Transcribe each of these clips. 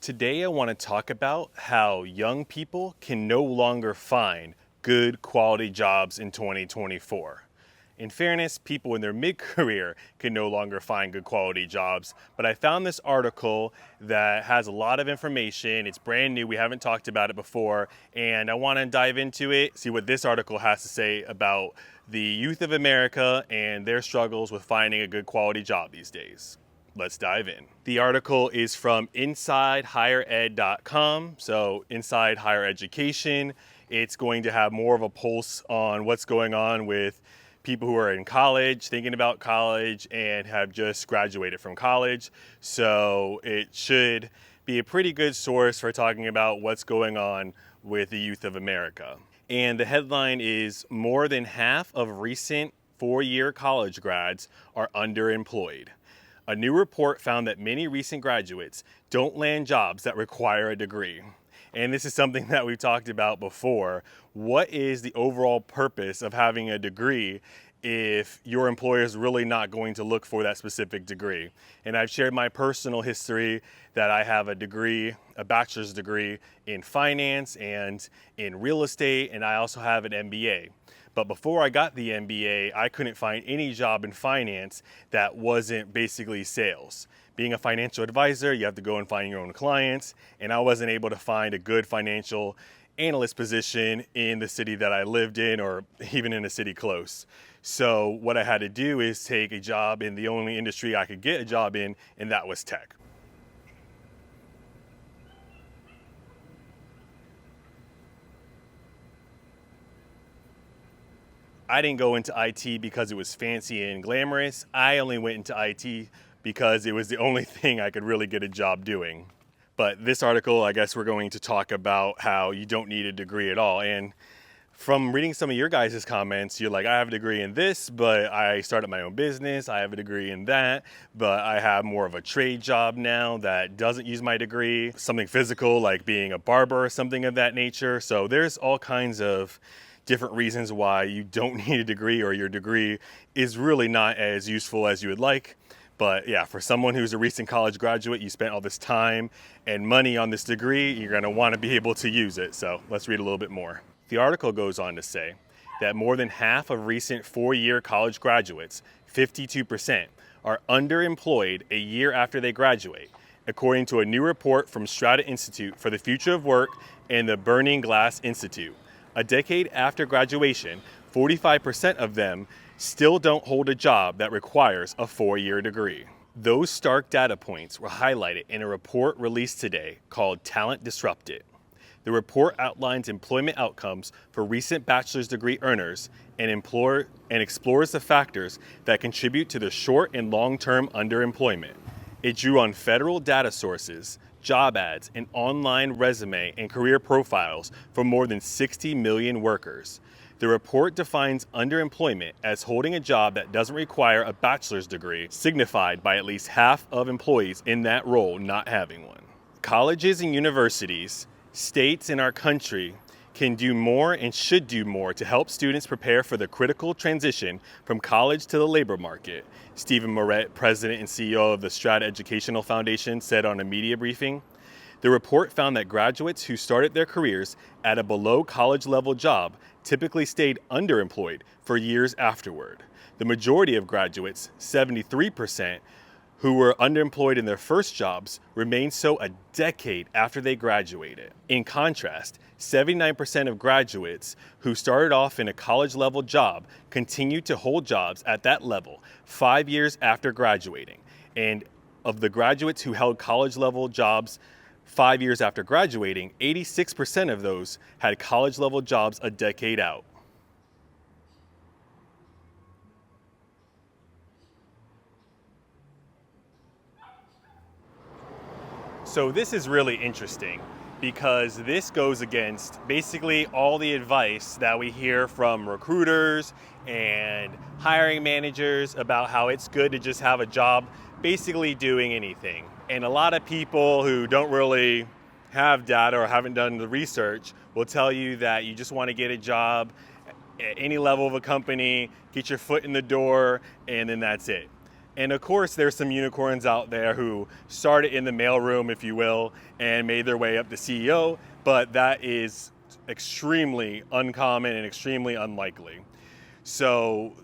Today I want to talk about how young people can no longer find good quality jobs in 2024. In fairness, people in their mid-career can no longer find good quality jobs, but I found this article that has a lot of information. It's brand new, we haven't talked about it before, and I want to dive into it, see what this article has to say about the youth of America and their struggles with finding a good quality job these days. Let's dive in. The article is from InsideHigherEd.com, so Inside Higher Education. It's going to have more of a pulse on what's going on with people who are in college, thinking about college, and have just graduated from college. So it should be a pretty good source for talking about what's going on with the youth of America. And the headline is, more than half of recent four-year college grads are underemployed. A new report found that many recent graduates don't land jobs that require a degree. And this is something that we've talked about before. What is the overall purpose of having a degree if your employer is really not going to look for that specific degree? And I've shared my personal history that I have a degree, a bachelor's degree in finance and in real estate, and I also have an MBA. But before I got the MBA, I couldn't find any job in finance that wasn't basically sales. Being a financial advisor, you have to go and find your own clients, and I wasn't able to find a good financial analyst position in the city that I lived in or even in a city close. So what I had to do is take a job in the only industry I could get a job in, and that was tech. I didn't go into IT because it was fancy and glamorous. I only went into IT because it was the only thing I could really get a job doing. But this article, I guess we're going to talk about how you don't need a degree at all. And from reading some of your guys' comments, you're like, I have a degree in this, but I started my own business. I have a degree in that, but I have more of a trade job now that doesn't use my degree. Something physical like being a barber or something of that nature. So there's all kinds of different reasons why you don't need a degree, or your degree is really not as useful as you would like. But yeah, for someone who's a recent college graduate, you spent all this time and money on this degree, you're going to want to be able to use it. So let's read a little bit more. The article goes on to say that more than half of recent four-year college graduates, 52%, are underemployed a year after they graduate, according to a new report from Strata Institute for the Future of Work and the Burning Glass Institute. A decade after graduation, 45% of them still don't hold a job that requires a four-year degree. Those stark data points were highlighted in a report released today called Talent Disrupted. The report outlines employment outcomes for recent bachelor's degree earners and explores the factors that contribute to the short and long-term underemployment. It drew on federal data sources, job ads, and online resume and career profiles for more than 60 million workers. The report defines underemployment as holding a job that doesn't require a bachelor's degree, signified by at least half of employees in that role not having one. Colleges and universities, states in our country can do more and should do more to help students prepare for the critical transition from college to the labor market, Stephen Moret, president and CEO of the Strata Educational Foundation, said on a media briefing. The report found that graduates who started their careers at a below college level job typically stayed underemployed for years afterward. The majority of graduates, 73%, who were underemployed in their first jobs remained so a decade after they graduated. In contrast, 79% of graduates who started off in a college-level job continued to hold jobs at that level 5 years after graduating. And of the graduates who held college-level jobs 5 years after graduating, 86% of those had college-level jobs a decade out. So this is really interesting because this goes against basically all the advice that we hear from recruiters and hiring managers about how it's good to just have a job basically doing anything. And a lot of people who don't really have data or haven't done the research will tell you that you just want to get a job at any level of a company, get your foot in the door, and then that's it. And of course, there's some unicorns out there who started in the mailroom, if you will, and made their way up to CEO, but that is extremely uncommon and extremely unlikely. So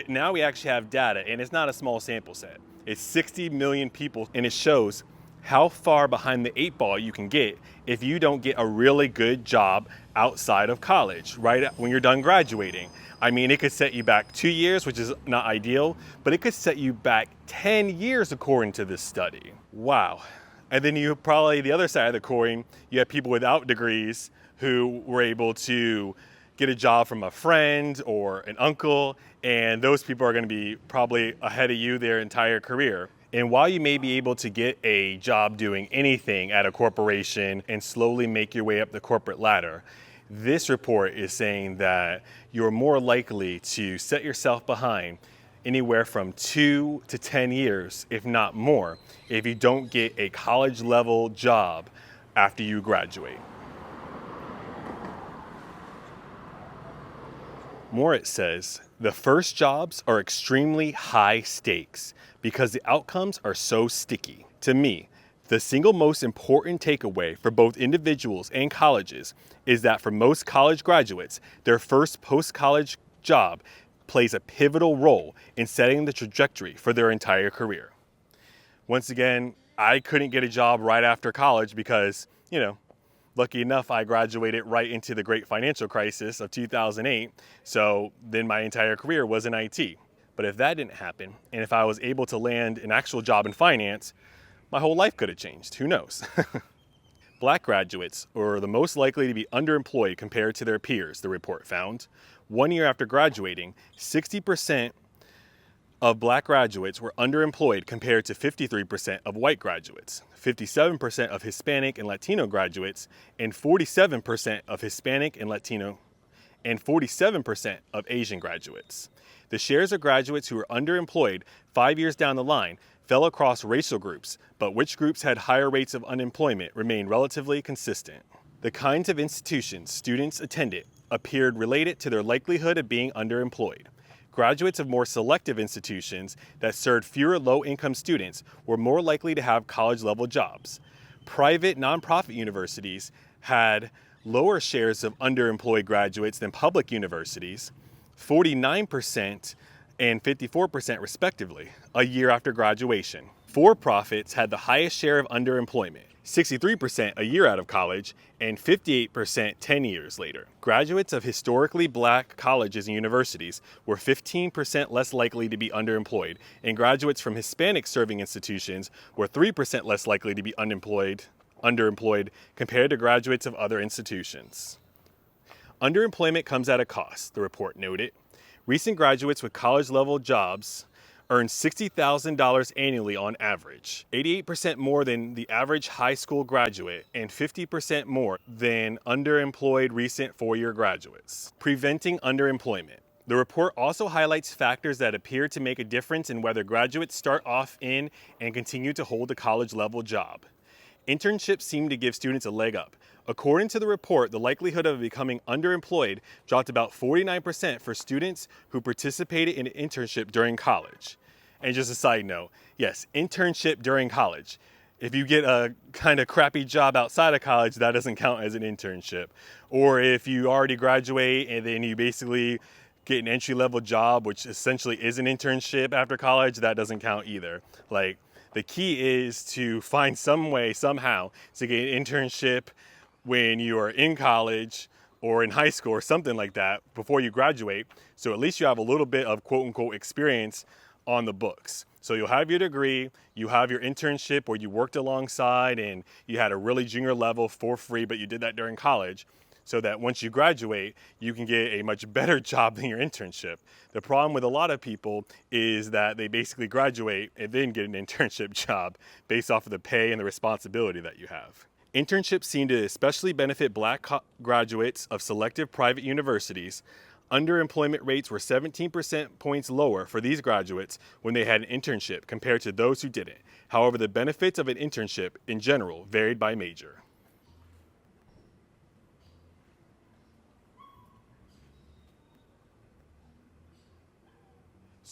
now we actually have data, and it's not a small sample set. It's 60 million people, and it shows how far behind the 8 ball you can get if you don't get a really good job outside of college, right when you're done graduating. I mean, it could set you back 2 years, which is not ideal, but it could set you back 10 years according to this study. Wow. And then you probably, the other side of the coin, you have people without degrees who were able to get a job from a friend or an uncle, and those people are going to be probably ahead of you their entire career. And while you may be able to get a job doing anything at a corporation and slowly make your way up the corporate ladder, this report is saying that you're more likely to set yourself behind anywhere from 2 to 10 years, if not more, if you don't get a college level job after you graduate. More, it says, the first jobs are extremely high stakes because the outcomes are so sticky. To me, the single most important takeaway for both individuals and colleges is that for most college graduates, their first post-college job plays a pivotal role in setting the trajectory for their entire career. Once again, I couldn't get a job right after college because, lucky enough, I graduated right into the great financial crisis of 2008, so then my entire career was in IT. But if that didn't happen, and if I was able to land an actual job in finance, my whole life could have changed. Who knows? Black graduates are the most likely to be underemployed compared to their peers, the report found. 1 year after graduating, 60% of black graduates were underemployed compared to 53% of white graduates, 57% of Hispanic and Latino graduates, and 47% of Hispanic and Latino, and 47% of Asian graduates. The shares of graduates who were underemployed 5 years down the line fell across racial groups, but which groups had higher rates of unemployment remained relatively consistent. The kinds of institutions students attended appeared related to their likelihood of being underemployed. Graduates of more selective institutions that served fewer low-income students were more likely to have college-level jobs. Private nonprofit universities had lower shares of underemployed graduates than public universities, 49% and 54% respectively, a year after graduation. For-profits had the highest share of underemployment, 63% a year out of college, and 58% 10 years later. Graduates of historically black colleges and universities were 15% less likely to be underemployed, and graduates from Hispanic serving institutions were 3% less likely to be underemployed compared to graduates of other institutions. Underemployment comes at a cost, the report noted. Recent graduates with college-level jobs earn $60,000 annually on average, 88% more than the average high school graduate and 50% more than underemployed recent four-year graduates. Preventing underemployment. The report also highlights factors that appear to make a difference in whether graduates start off in and continue to hold a college-level job. Internships seem to give students a leg up. According to the report, the likelihood of becoming underemployed dropped about 49% for students who participated in an internship during college. And just a side note, yes, internship during college. If you get a kind of crappy job outside of college, that doesn't count as an internship. Or if you already graduate and then you basically get an entry-level job, which essentially is an internship after college, that doesn't count either. The key is to find some way, somehow, to get an internship when you are in college or in high school or something like that before you graduate. So at least you have a little bit of quote-unquote experience on the books. So you'll have your degree, you have your internship where you worked alongside and you had a really junior level for free, but you did that during college, so that once you graduate, you can get a much better job than your internship. The problem with a lot of people is that they basically graduate and then get an internship job based off of the pay and the responsibility that you have. Internships seem to especially benefit black graduates of selective private universities. Underemployment rates were 17% points lower for these graduates when they had an internship compared to those who didn't. However, the benefits of an internship in general varied by major.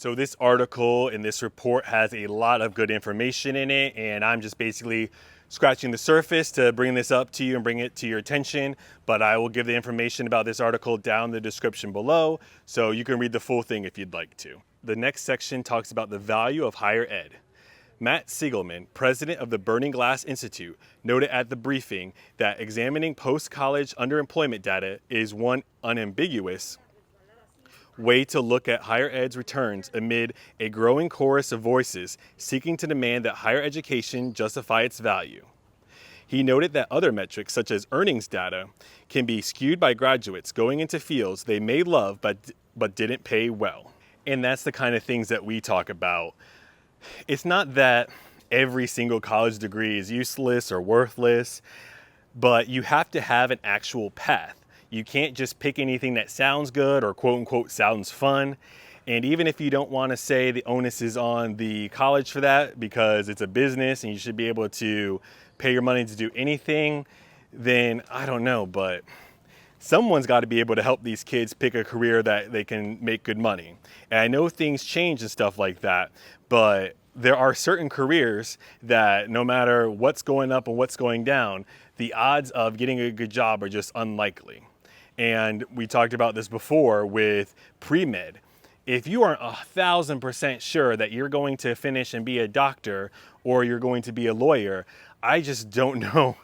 So this article and this report has a lot of good information in it, and I'm just basically scratching the surface to bring this up to you and bring it to your attention. But I will give the information about this article down in the description below, so you can read the full thing if you'd like to. The next section talks about the value of higher ed. Matt Siegelman, president of the Burning Glass Institute, noted at the briefing that examining post-college underemployment data is one unambiguous way to look at higher ed's returns amid a growing chorus of voices seeking to demand that higher education justify its value. He noted that other metrics, such as earnings data, can be skewed by graduates going into fields they may love but didn't pay well. And that's the kind of things that we talk about. It's not that every single college degree is useless or worthless, but you have to have an actual path. You can't just pick anything that sounds good or quote unquote sounds fun. And even if you don't want to say the onus is on the college for that because it's a business and you should be able to pay your money to do anything, then I don't know, but someone's got to be able to help these kids pick a career that they can make good money. And I know things change and stuff like that, but there are certain careers that no matter what's going up and what's going down, the odds of getting a good job are just unlikely. And we talked about this before with pre-med. If you aren't 1,000% sure that you're going to finish and be a doctor or you're going to be a lawyer, I just don't know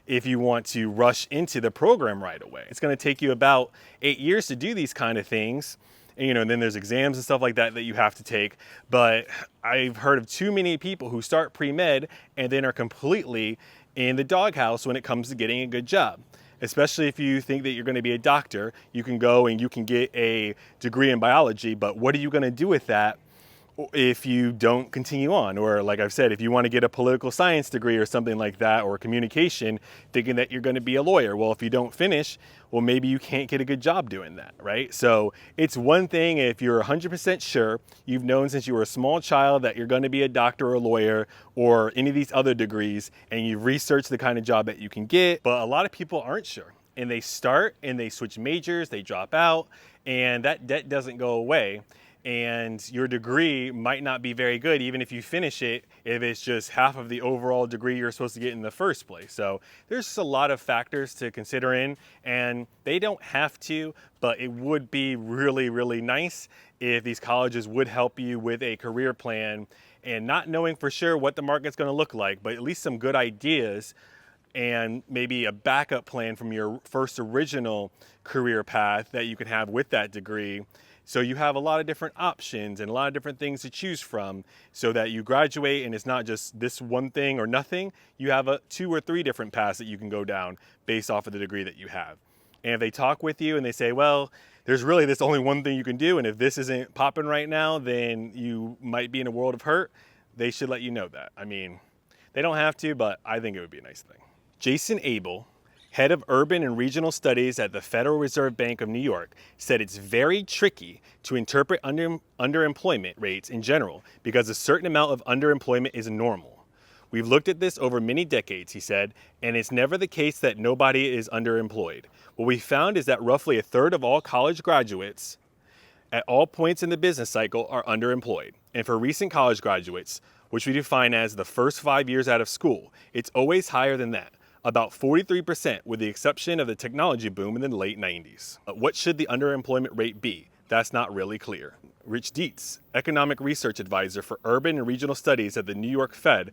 if you want to rush into the program right away. It's going to take you about 8 years to do these kind of things. And, then there's exams and stuff like that that you have to take. But I've heard of too many people who start pre-med and then are completely in the doghouse when it comes to getting a good job. Especially if you think that you're going to be a doctor, you can go and you can get a degree in biology, but what are you going to do with that if you don't continue on? Or like I've said, if you want to get a political science degree or something like that, or communication, thinking that you're going to be a lawyer. Well, if you don't finish, well, maybe you can't get a good job doing that, right? So it's one thing if you're 100% sure, you've known since you were a small child that you're going to be a doctor or a lawyer or any of these other degrees, and you've researched the kind of job that you can get. But a lot of people aren't sure, and they start and they switch majors, they drop out, and that debt doesn't go away. And your degree might not be very good even if you finish it, if it's just half of the overall degree you're supposed to get in the first place. So there's just a lot of factors to consider in, and they don't have to, but it would be really, really nice if these colleges would help you with a career plan and not knowing for sure what the market's going to look like, but at least some good ideas and maybe a backup plan from your first original career path that you can have with that degree. So you have a lot of different options and a lot of different things to choose from so that you graduate and it's not just this one thing or nothing. You have 2 or 3 different paths that you can go down based off of the degree that you have. And if they talk with you and they say, well, there's really this only one thing you can do, and if this isn't popping right now, then you might be in a world of hurt, they should let you know that. I mean, they don't have to, but I think it would be a nice thing. Jason Abel, head of urban and regional studies at the Federal Reserve Bank of New York, said it's very tricky to interpret underemployment rates in general because a certain amount of underemployment is normal. We've looked at this over many decades, he said, and it's never the case that nobody is underemployed. What we found is that roughly a third of all college graduates at all points in the business cycle are underemployed. And for recent college graduates, which we define as the first 5 years out of school, it's always higher than that. About 43%, with the exception of the technology boom in the late 90s. What should the underemployment rate be? That's not really clear. Rich Dietz, economic research advisor for urban and regional studies at the New York Fed,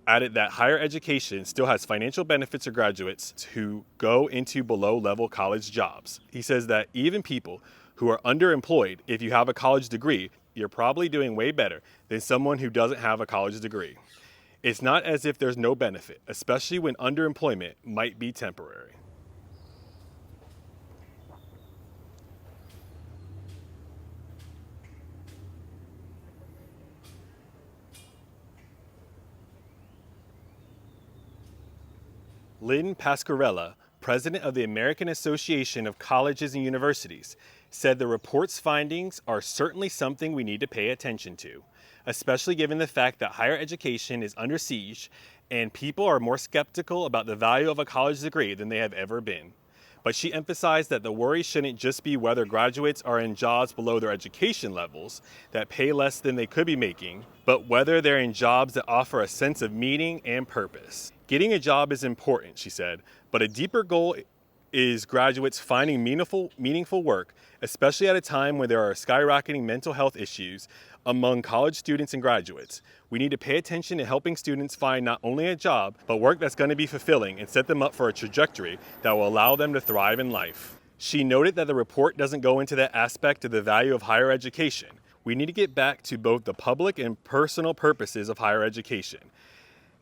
added that higher education still has financial benefits for graduates who go into below-level college jobs. He says that even people who are underemployed, if you have a college degree, you're probably doing way better than someone who doesn't have a college degree. It's not as if there's no benefit, especially when underemployment might be temporary. Lynn Pasquarella, president of the American Association of Colleges and Universities, said the report's findings are certainly something we need to pay attention to, especially given the fact that higher education is under siege and people are more skeptical about the value of a college degree than they have ever been. But she emphasized that the worry shouldn't just be whether graduates are in jobs below their education levels that pay less than they could be making, but whether they're in jobs that offer a sense of meaning and purpose. Getting a job is important, she said, but a deeper goal is graduates finding meaningful work, especially at a time when there are skyrocketing mental health issues among college students and graduates. We need to pay attention to helping students find not only a job, but work that's going to be fulfilling and set them up for a trajectory that will allow them to thrive in life. She noted that the report doesn't go into that aspect of the value of higher education. We need to get back to both the public and personal purposes of higher education,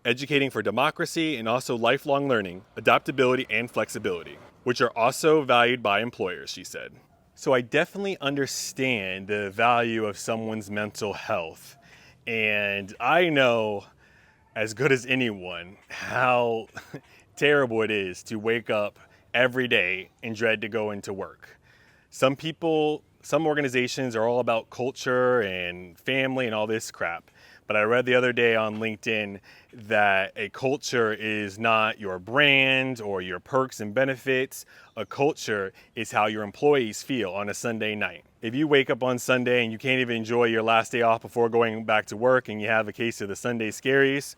educating for democracy and also lifelong learning, adaptability, and flexibility, which are also valued by employers, she said. So I definitely understand the value of someone's mental health. And I know as good as anyone how terrible it is to wake up every day and dread to go into work. Some organizations are all about culture and family and all this crap. But I read the other day on LinkedIn that a culture is not your brand or your perks and benefits. A culture is how your employees feel on a Sunday night. If you wake up on Sunday and you can't even enjoy your last day off before going back to work and you have a case of the Sunday scaries,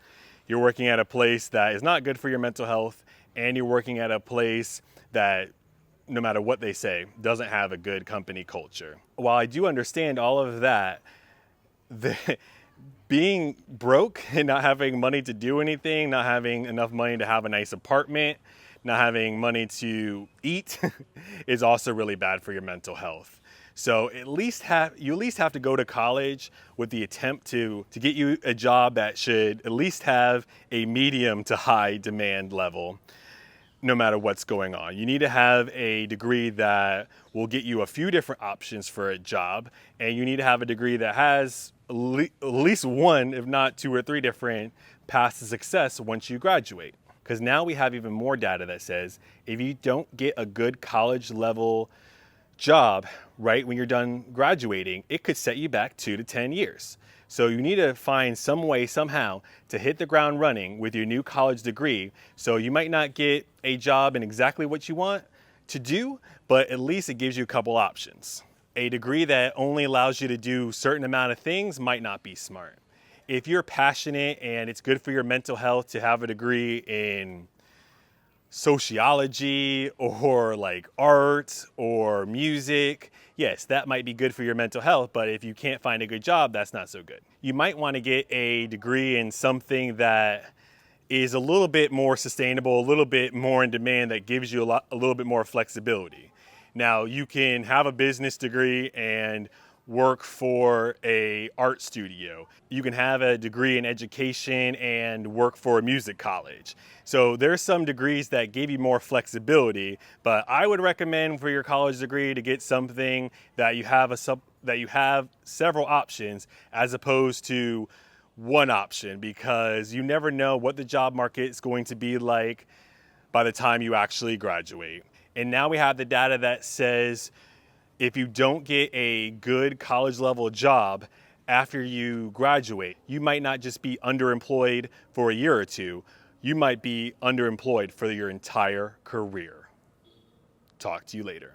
you're working at a place that is not good for your mental health, and you're working at a place that, no matter what they say, doesn't have a good company culture. While I do understand all of that, being broke and not having money to do anything, not having enough money to have a nice apartment, not having money to eat is also really bad for your mental health. So you at least have to go to college with the attempt to get you a job that should at least have a medium to high demand level, no matter what's going on. You need to have a degree that will get you a few different options for a job, and you need to have a degree that has at least one, if not two or three different paths to success once you graduate. Because now we have even more data that says if you don't get a good college level job right when you're done graduating, it could set you back 2 to 10 years. So you need to find some way, somehow, to hit the ground running with your new college degree. So you might not get a job in exactly what you want to do, but at least it gives you a couple options. A degree that only allows you to do a certain amount of things might not be smart. If you're passionate and it's good for your mental health to have a degree in sociology or like art or music, yes, that might be good for your mental health, but if you can't find a good job, that's not so good. You might want to get a degree in something that is a little bit more sustainable, a little bit more in demand, that gives you a little bit more flexibility. Now, you can have a business degree and work for a art studio. You can have a degree in education and work for a music college. So there's some degrees that give you more flexibility, but I would recommend for your college degree to get something that you have several options as opposed to one option, because you never know what the job market is going to be like by the time you actually graduate. And now we have the data that says if you don't get a good college level job after you graduate, you might not just be underemployed for a year or two, you might be underemployed for your entire career. Talk to you later.